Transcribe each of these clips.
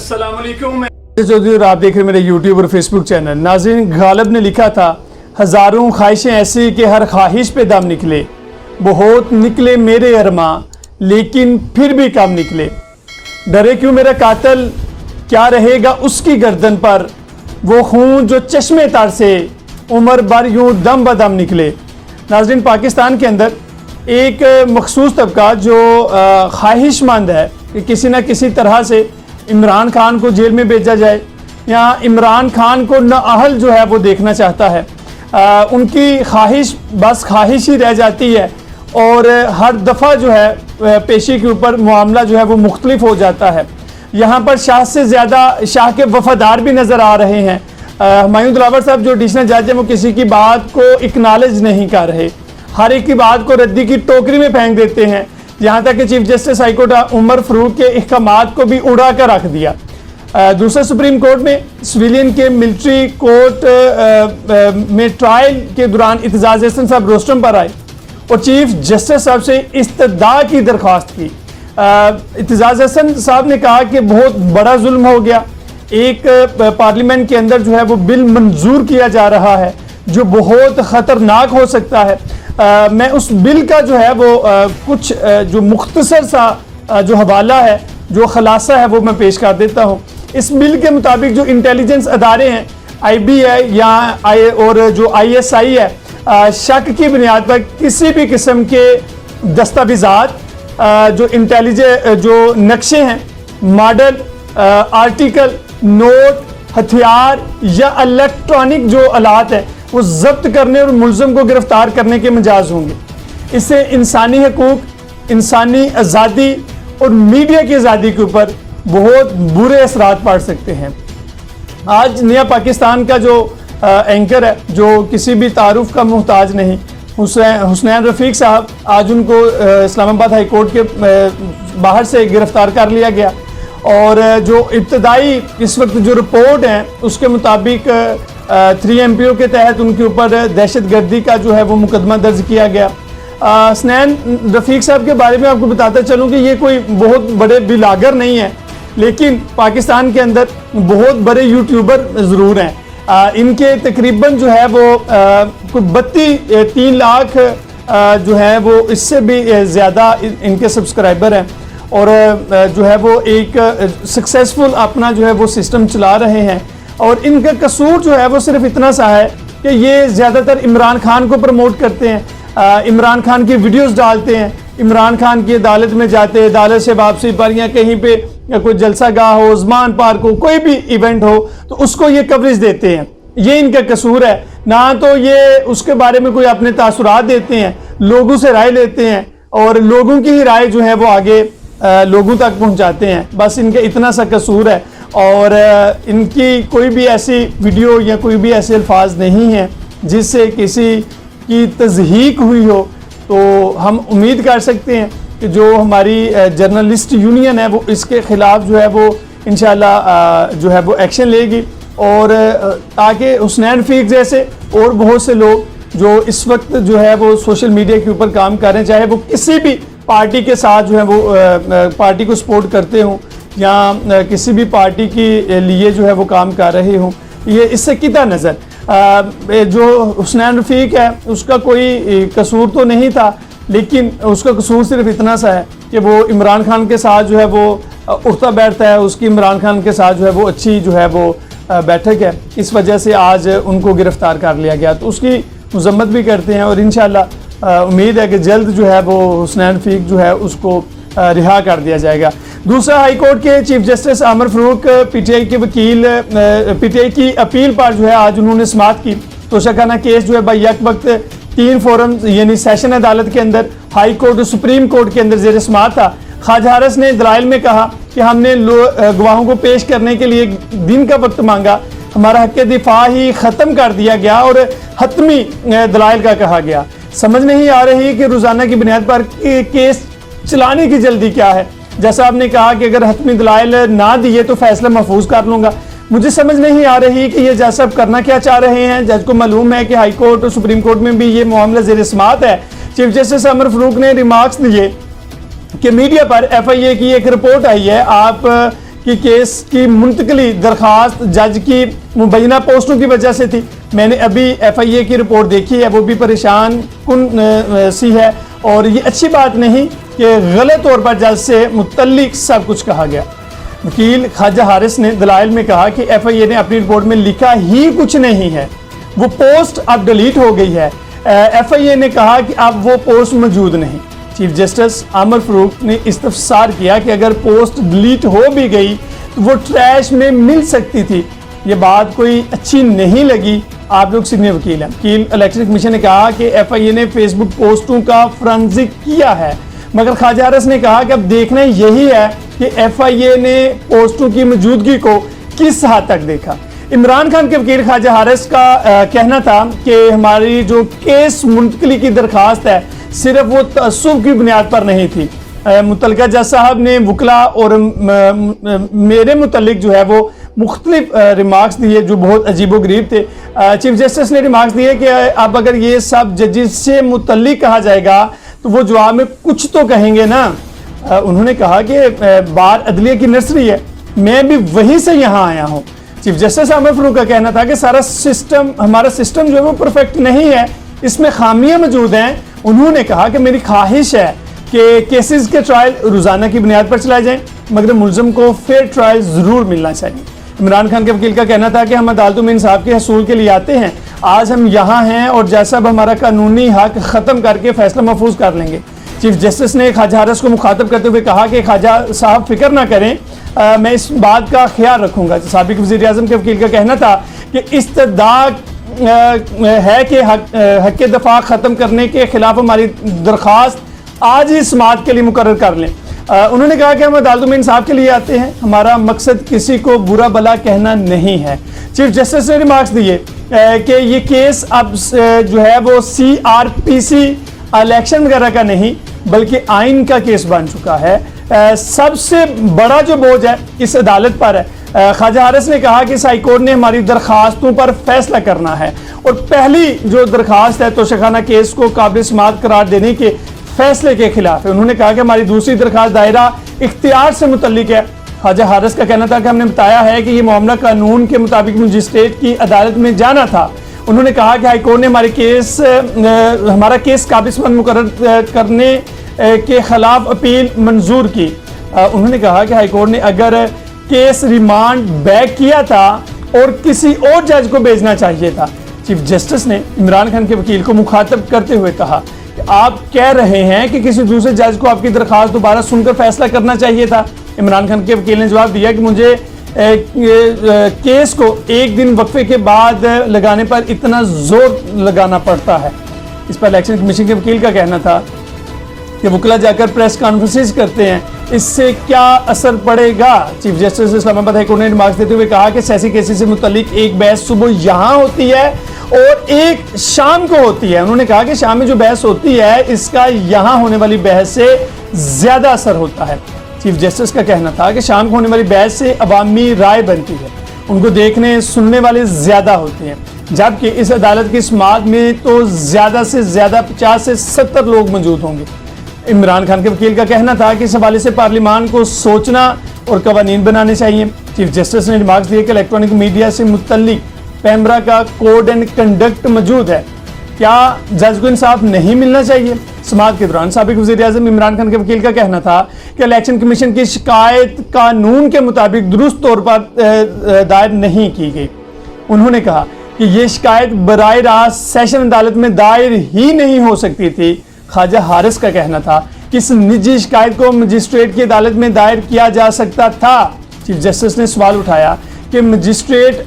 अस्सलाम वालेकुम, मैं चौधरी और आप देख रहे हैं मेरे यूट्यूब और फेसबुक चैनल। नाज़रीन, गालिब ने लिखा था, हज़ारों ख्वाहिशें ऐसी कि हर ख्वाहिश पे दम निकले, बहुत निकले मेरे अरमा लेकिन फिर भी कम निकले। डरे क्यों मेरा कातिल, क्या रहेगा उसकी गर्दन पर, वो खून जो चश्मे तर से उम्र भर यूँ दम बदम निकले। नाज़रीन, पाकिस्तान के अंदर एक मखसूस तबका जो ख्वाहिशमंद है कि किसी न किसी तरह से इमरान खान को जेल में भेजा जाए या इमरान खान को नाअहल जो है वो देखना चाहता है। उनकी ख्वाहिश बस ख्वाहिश ही रह जाती है और हर दफ़ा जो है पेशी के ऊपर मामला जो है वो मुख्तलिफ हो जाता है। यहाँ पर शाह से ज़्यादा शाह के वफादार भी नज़र आ रहे हैं। हुमायूं दिलावर साहब जो एडिशनल जज हैं वो किसी की बात को एक्नॉलेज नहीं कर रहे, हर एक की बात को रद्दी की टोकरी में फेंक देते हैं। यहाँ तक कि chief justice high court Umar Farooq के अहकामात को भी उड़ा कर रख दिया। दूसरा सुप्रीम कोर्ट में सिविलियन के मिलिट्री कोर्ट में ट्रायल के दौरान इत्तेजाज हसन साहब रोस्टम पर आए और चीफ जस्टिस साहब से इस्तदा की दरख्वास्त की। इत्तेजाज हसन साहब ने कहा कि बहुत बड़ा जुल्म हो गया, एक पार्लियामेंट के अंदर जो है वो बिल मंजूर किया जा रहा है जो बहुत ख़तरनाक हो सकता है। मैं उस बिल का जो है वो कुछ जो मुख्तसर सा जो हवाला है, जो खुलासा है वो मैं पेश कर देता हूँ। इस बिल के मुताबिक जो इंटेलिजेंस अदारे हैं, IB है या और जो ISI है, शक की बुनियाद पर किसी भी किस्म के दस्तावेज़ात, जो जो नक्शे हैं, मॉडल, आर्टिकल, नोट, हथियार या इलेक्ट्रॉनिक जो आलात है वो जब्त करने और मुलज़म को गिरफ्तार करने के मजाज होंगे। इससे इंसानी हकूक, इंसानी आज़ादी और मीडिया की आज़ादी के ऊपर बहुत बुरे असरात पड़ सकते हैं। आज नया पाकिस्तान का जो एंकर है, जो किसी भी तारुफ का मुहताज नहीं, हुसनैन रफ़ीक साहब, आज उनको इस्लामाबाद हाई कोर्ट के बाहर से गिरफ्तार कर लिया गया और जो इब्तदाई इस वक्त जो रिपोर्ट है उसके मुताबिक 3 MPO के तहत उनके ऊपर दहशतगर्दी का जो है वो मुकदमा दर्ज किया गया। हुसनैन रफ़ीक साहब के बारे में आपको बताता चलूँ कि ये कोई बहुत बड़े बिलागर नहीं है, लेकिन पाकिस्तान के अंदर बहुत बड़े यूट्यूबर ज़रूर हैं। इनके तकरीबन जो है वो 3 लाख जो है वो इससे भी ज़्यादा इनके सब्सक्राइबर हैं और जो है वो एक सक्सेसफुल अपना जो है वो सिस्टम चला रहे हैं। और इनका कसूर जो है वो सिर्फ इतना सा है कि ये ज़्यादातर इमरान खान को प्रमोट करते हैं, इमरान खान की वीडियोस डालते हैं, इमरान खान की अदालत में जाते, अदालत से वापसी पर या कहीं पे या कोई जलसा गाह हो, उस्मान पार्क हो, कोई भी इवेंट हो तो उसको ये कवरेज देते हैं। ये इनका कसूर है, ना तो ये उसके बारे में कोई अपने तासुरात देते हैं, लोगों से राय लेते हैं और लोगों की ही राय जो है वो आगे लोगों तक पहुंचाते हैं। बस इनका इतना सा कसूर है और इनकी कोई भी ऐसी वीडियो या कोई भी ऐसे अल्फाज नहीं है जिससे किसी की तज़हीक हुई हो। तो हम उम्मीद कर सकते हैं कि जो हमारी जर्नलिस्ट यूनियन है वो इसके ख़िलाफ़ जो है वो इंशाल्लाह जो है वो एक्शन लेगी और ताकि हुसनैन रफ़ीक जैसे और बहुत से लोग जो इस वक्त जो है वो सोशल मीडिया के ऊपर काम कर रहे हैं, चाहे वो किसी भी पार्टी के साथ जो है वो पार्टी को सपोर्ट करते हों या किसी भी पार्टी के लिए जो है वो काम कर रहे हों, ये इससे कितना नज़र जो हुसनैन रफ़ीक है उसका कोई कसूर तो नहीं था, लेकिन उसका कसूर सिर्फ इतना सा है कि वो इमरान खान के साथ जो है वो उठता बैठता है, उसकी इमरान खान के साथ जो है वो अच्छी जो है वो बैठक है, इस वजह से आज उनको गिरफ़्तार कर लिया गया। तो उसकी मज़म्मत भी करते हैं और इंशाल्लाह उम्मीद है कि जल्द जो है वो हुसनैन रफ़ीक जो है उसको रिहा कर दिया जाएगा। दूसरा, हाई कोर्ट के chief justice Umar Farooq PTI के वकील PTI की अपील पर जो है आज उन्होंने समाअत की। तोशाखाना केस जो है भाई यक वक्त 3 फोरम यानी सेशन अदालत के अंदर, हाई कोर्ट और सुप्रीम कोर्ट के अंदर ज़ेर समाअत था। ख्वाजा हारिस ने दलाइल में कहा कि हमने गवाहों को पेश करने के लिए दिन का वक्त मांगा, हमारा हक़ दिफा ही ख़त्म कर दिया गया और हतमी दलाइल का कहा गया। समझ नहीं आ रही कि रोज़ाना की बुनियाद पर केस चलाने की जल्दी क्या है। जैसा आपने कहा कि अगर हतमी दलाइल ना दिए तो फैसला महफूज कर लूँगा, मुझे समझ नहीं आ रही कि ये जज साहब करना क्या चाह रहे हैं। जज को मालूम है कि हाई कोर्ट और सुप्रीम कोर्ट में भी ये मामला ज़ेर समाअत है। चीफ जस्टिस उमर फरूक ने रिमार्क्स दिए कि मीडिया पर FIA की एक रिपोर्ट आई है, आप कि केस की मुंतकली दरखास्त जज की मुबैना पोस्टों की वजह से थी। मैंने अभी FIA की रिपोर्ट देखी है, वो भी परेशान कुन सी है और ये अच्छी बात नहीं कि गलत तौर पर जज से मुतल्लिक सब कुछ कहा गया। वकील ख्वाजा हारिस ने दलाइल में कहा कि FIA ने अपनी रिपोर्ट में लिखा ही कुछ नहीं है, वो पोस्ट अब डिलीट हो गई है। FIA ने कहा कि अब वो पोस्ट मौजूद नहीं। चीफ जस्टिस आमर फरूक ने इस्तफसार किया कि अगर पोस्ट डिलीट हो भी गई तो वो ट्रैश में मिल सकती थी। ये बात कोई अच्छी नहीं लगी। आप लोग सीनियर वकील हैं। वकील इलेक्शन कमीशन ने कहा कि FIA ने फेसबुक पोस्टों का फोरेंसिक किया है, मगर ख्वाजा हारिस ने कहा कि अब देखना यही है कि FIA ने पोस्टों की मौजूदगी को किस हद तक देखा। इमरान खान के वकील ख्वाजा हारिस का कहना था कि हमारी जो केस मुंतकली की दरखास्त है सिर्फ वो तअस्सुब की बुनियाद पर नहीं थी। मुतलका जज साहब ने वकला और मेरे मुतल्लिक जो है वो मुख्तलिफ रिमार्क्स दिए जो बहुत अजीबो गरीब थे। चीफ जस्टिस ने रिमार्क्स दिए कि अब अगर ये सब जजेस से मुतल्लिक कहा जाएगा तो वो जवाब में कुछ तो कहेंगे ना। उन्होंने कहा कि बार अदलिया की नर्सरी है, मैं भी वहीं से यहाँ आया हूँ। चीफ जस्टिस आमर फरूक का कहना था कि सारा सिस्टम, हमारा सिस्टम जो है वो परफेक्ट नहीं है, इसमें खामियां मौजूद हैं। उन्होंने कहा कि मेरी ख्वाहिश है कि केसेस के ट्रायल रोजाना की बुनियाद पर चलाए जाएं, मगर मुलजम को फेयर ट्रायल जरूर मिलना चाहिए। इमरान खान के वकील का कहना था कि हम अदालतों में इंसाफ के हसूल के लिए आते हैं, आज हम यहाँ हैं और जैसा अब हमारा कानूनी हक ख़त्म करके फैसला महफूज कर लेंगे। चीफ जस्टिस ने ख्वाजा हारिस को मुखातब करते हुए कहा कि ख्वाजा साहब फिक्र ना करें, मैं इस बात का ख्याल रखूंगा। साबिक वज़ीर आज़म के वकील का कहना था कि इस्तदाद है कि हक के दफा ख़त्म करने के खिलाफ हमारी दरख्वास्त आज ही समाअत के लिए मुकर्रर कर लें। उन्होंने कहा कि हम अदालतों में इंसाफ के लिए आते हैं, हमारा मकसद किसी को बुरा भला कहना नहीं है। चीफ जस्टिस ने रिमार्क्स दिए कि ये केस अब जो है वो CRPC इलेक्शन वगैरह का नहीं बल्कि आइन का केस बन चुका है। सबसे बड़ा जो बोझ है इस अदालत पर है। ख्वाजा हारिस ने कहा कि हाई कोर्ट ने हमारी दरखास्तों पर फैसला करना है और पहली जो दरखास्त है तोशाखाना केस को काबिल समाअत करार देने के फैसले के खिलाफ है। उन्होंने कहा कि हमारी दूसरी दरखास्त दायरा इख्तियार से मुतल्लिक है। ख्वाजा हारिस का कहना था कि हमने बताया है कि ये मामला कानून के मुताबिक मजिस्ट्रेट की अदालत में जाना था। उन्होंने कहा कि हाईकोर्ट ने हमारा केस काबिल समाअत मुकर्रर करने के खिलाफ अपील मंजूर की। उन्होंने कहा कि हाईकोर्ट ने अगर केस रिमांड बैक किया था और किसी और जज को भेजना चाहिए था। चीफ जस्टिस ने इमरान खान के वकील को मुखातब करते हुए कहा कि आप कह रहे हैं कि किसी दूसरे जज को आपकी दरखास्त दोबारा सुनकर फैसला करना चाहिए था। इमरान खान के वकील ने जवाब दिया कि मुझे केस को एक दिन वक्फे के बाद लगाने पर इतना जोर लगाना पड़ता है। इस पर इलेक्शन कमीशन के वकील का कहना था कि वकला जाकर प्रेस कॉन्फ्रेंसेस करते हैं, इससे क्या असर पड़ेगा। चीफ जस्टिस इस्लामाबाद हाईकोर्ट ने रिमार्क्स देते हुए कहा कि सियासी केसेस से मुतल्लिक एक बहस सुबह यहाँ होती है और एक शाम को होती है। उन्होंने कहा कि शाम में जो बहस होती है इसका यहाँ होने वाली बहस से ज़्यादा असर होता है। चीफ जस्टिस का कहना था कि शाम को होने वाली बहस से अवामी राय बनती है, उनको देखने सुनने वाले ज़्यादा होते हैं, जबकि इस अदालत की समाअत में तो ज़्यादा से ज़्यादा 50 से 70 लोग मौजूद होंगे। इमरान खान के वकील का कहना था कि इस हवाले से पार्लियामान को सोचना और कवानीन बनाने चाहिए। चीफ जस्टिस ने रिमार्क्स दिए कि इलेक्ट्रॉनिक मीडिया से मुतल्लिक पैमरा का कोड एंड कंडक्ट मौजूद है, क्या जज को इंसाफ नहीं मिलना चाहिए। समाअत के दौरान साबिक वज़ीर आज़म इमरान खान के वकील का कहना था कि इलेक्शन कमीशन की शिकायत कानून के मुताबिक दुरुस्त तौर पर दायर नहीं की गई। उन्होंने कहा कि ये शिकायत बराह रास्त सेशन अदालत में दायर ही नहीं हो सकती थी। ख्वाजा हारिस का कहना था कि इस निजी शिकायत को मजिस्ट्रेट की अदालत में दायर किया जा सकता था। चीफ जस्टिस ने सवाल उठाया कि मजिस्ट्रेट ने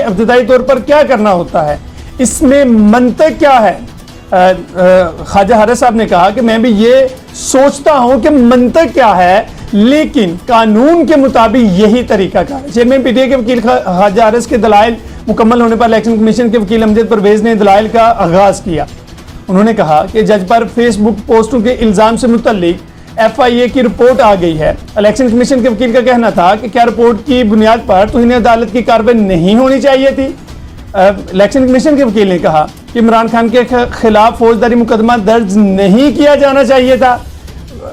इब्तदाई तौर पर क्या करना होता है, इसमें मंतक क्या है। ख्वाजा हारिस साहब ने कहा कि मैं भी ये सोचता हूँ कि मंतक क्या है, लेकिन कानून के मुताबिक यही तरीका का है। चेयरमैन PTA के वकील ख्वाजा हारिस के दलाइल मुकम्मल होने पर इलेक्शन कमीशन के वकील अमजद परवेज ने दलाइल का आगाज किया। उन्होंने कहा कि जज पर फेसबुक पोस्टों के इल्ज़ाम से मुतल्लिक FIA की रिपोर्ट आ गई है। इलेक्शन कमीशन के वकील का कहना था कि क्या रिपोर्ट की बुनियाद पर तो इन्हें अदालत की कार्रवाई नहीं होनी चाहिए थी। इलेक्शन कमीशन के वकील ने कहा कि इमरान खान के खिलाफ फौजदारी मुकदमा दर्ज नहीं किया जाना चाहिए था।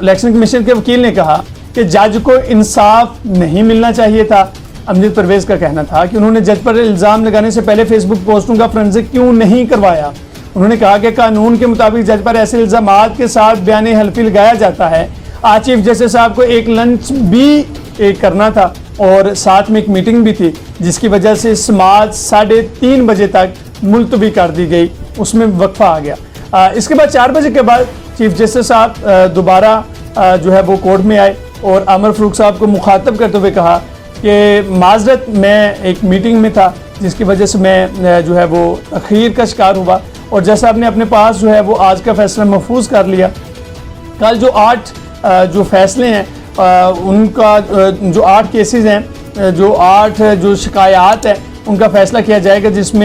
इलेक्शन कमीशन के वकील ने कहा कि जज को इंसाफ नहीं मिलना चाहिए था। अमजद परवेज़ का कहना था कि उन्होंने जज पर इल्ज़ाम लगाने से पहले फेसबुक पोस्टों का फोरेंसिक क्यों नहीं करवाया। उन्होंने कहा कि कानून के मुताबिक जज पर ऐसे इल्ज़ामात के साथ बयान हल्फी लगाया जाता है। आज चीफ जस्टिस साहब को एक लंच भी करना था और साथ में एक मीटिंग भी थी, जिसकी वजह से समाज 3:30 बजे तक मुलतवी कर दी गई, उसमें वक्फा आ गया। इसके बाद 4 बजे के बाद चीफ जस्टिस साहब दोबारा जो है वो कोर्ट में आए और अमर फारूक साहब को मुखातब करते हुए कहा कि माजरत, मैं एक मीटिंग में था जिसकी वजह से मैं जो है वो अखीर का शिकार हुआ और जैसा आपने अपने पास जो है वो आज का फैसला महफूज कर लिया। कल जो 8 जो फैसले हैं उनका जो 8 केसेस हैं, जो 8 जो शिकायत हैं, उनका फैसला किया जाएगा, जिसमें